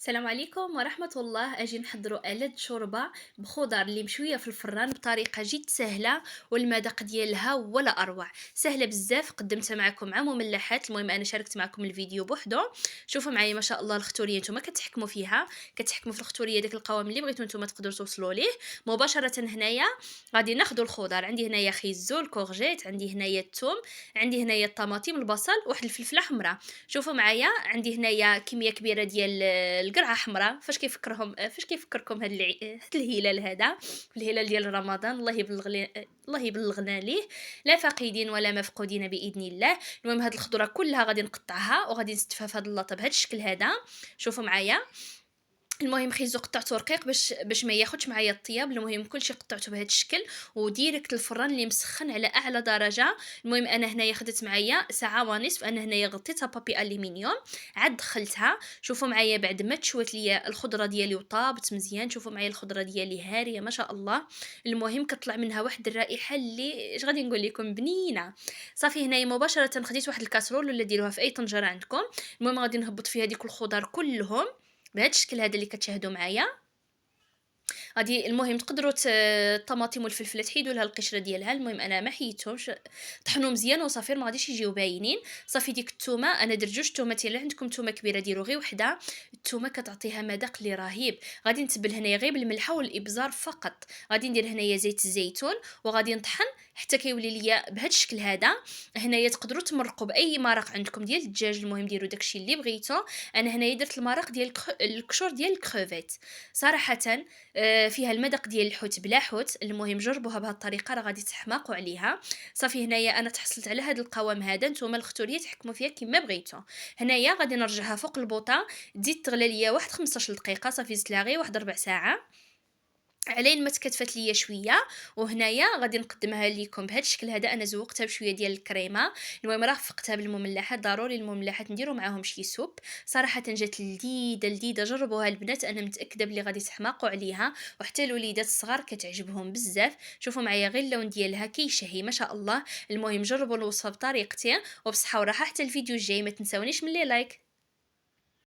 السلام عليكم ورحمة الله. أجي نحضروا آلة شوربة بخضر اللي مشوية في الفران بطريقة جد سهلة، والمذاق ديالها ولا أروع. سهلة بزاف، قدمتها معكم مع مملحات. المهم أنا شاركت معكم الفيديو بوحدو. شوفوا معايا ما شاء الله الختورية نتوما كتحكموا فيها، كتحكموا في الختورية داك القوام اللي بغيتو نتوما تقدروا توصلوا ليه مباشرة. هنايا غادي ناخذوا الخضر، عندي هنايا خيزو، الكورجيت، عندي هنايا الثوم، عندي هنايا الطماطم، البصل، واحد الفلفله حمراء. شوفوا معايا عندي هنايا كميه كبيره ديال القرعه حمراء. فاش كيفكركم هاد الهلال هذا، الهلال ديال رمضان. الله يبلغنا ليه، لا فاقدين ولا مفقودين باذن الله. المهم هاد الخضره كلها غادي نقطعها وغادي نستفها في هاد اللاطه بهذا الشكل هذا. شوفوا معايا، المهم خيزو قطعته رقيق باش ما ياخدش معايا الطياب. المهم كلشي قطعته بهذا الشكل وديريكت الفران اللي مسخن على اعلى درجه. المهم انا هنايا خدت معايا ساعه ونصف، انا هنايا غطيتها بابي الومنيوم عاد دخلتها. شوفوا معايا بعد ما تشوت ليا الخضره ديالي وطابت مزيان، شوفوا معايا الخضره ديالي هاريه ما شاء الله. المهم كطلع منها واحد الرائحه اللي اش غادي نقول لكم بنينه. صافي هنايا مباشره خديت واحد الكاسرول ولا ديروها في اي طنجره عندكم. المهم غادي نهبط فيها ديك الخضر كلهم بهذا الشكل هذا اللي كتشاهدوا معايا. غادي المهم تقدروا الطماطم والفلفله تحيدوا لها القشره ديالها. المهم انا ما حيدتهمش، طحنوا مزيان وصافي ما غاديش يجيو باينين. صافي ديك الثومه انا درت جوج تومات، الا عندكم ثومه كبيره ديروا غير وحده. الثومه كتعطيها مذاق اللي رهيب. غادي نتبل هنايا غير بالملحه والابزار فقط. غادي ندير هنايا زيت الزيتون وغادي نطحن حتى كيولي ليا بهذا الشكل هذا. هنايا تقدروا تمرقوا باي مرق عندكم ديال الدجاج، المهم ديروا داكشي اللي بغيتو. انا هنايا درت المرق ديال الكشور ديال الكروفيت. صراحه فيها المذاق ديال الحوت بلا حوت. المهم جربوها بهذه الطريقه راه غادي تحماقوا عليها. صافي هنايا انا تحصلت على هذا القوام هذا، نتوما الختوريه تحكموا فيها كما بغيتو. هنايا غادي نرجعها فوق البوطه، تزيد تغلى ليا واحد 15 دقيقه. صافي زدت لها غير واحد ربع ساعه علين ما تكتفت ليا شويه. وهنايا غادي نقدمها لكم بهذا الشكل هذا. انا زوقتها بشويه ديال الكريمه. المهم رافقتها بالمملحات، ضروري المملحات نديروا معاهم شي سوب. صراحه جات لذيذه لذيذه، جربوها البنات، انا متاكده بلي غادي تحماقوا عليها، وحتى الوليدات الصغار كتعجبهم بزاف. شوفوا معايا غير اللون ديالها كيشهي ما شاء الله. المهم جربوا الوصفه بطريقتي وبصحه وراحه. حتى الفيديو الجاي ما تنساونيش من لي لايك.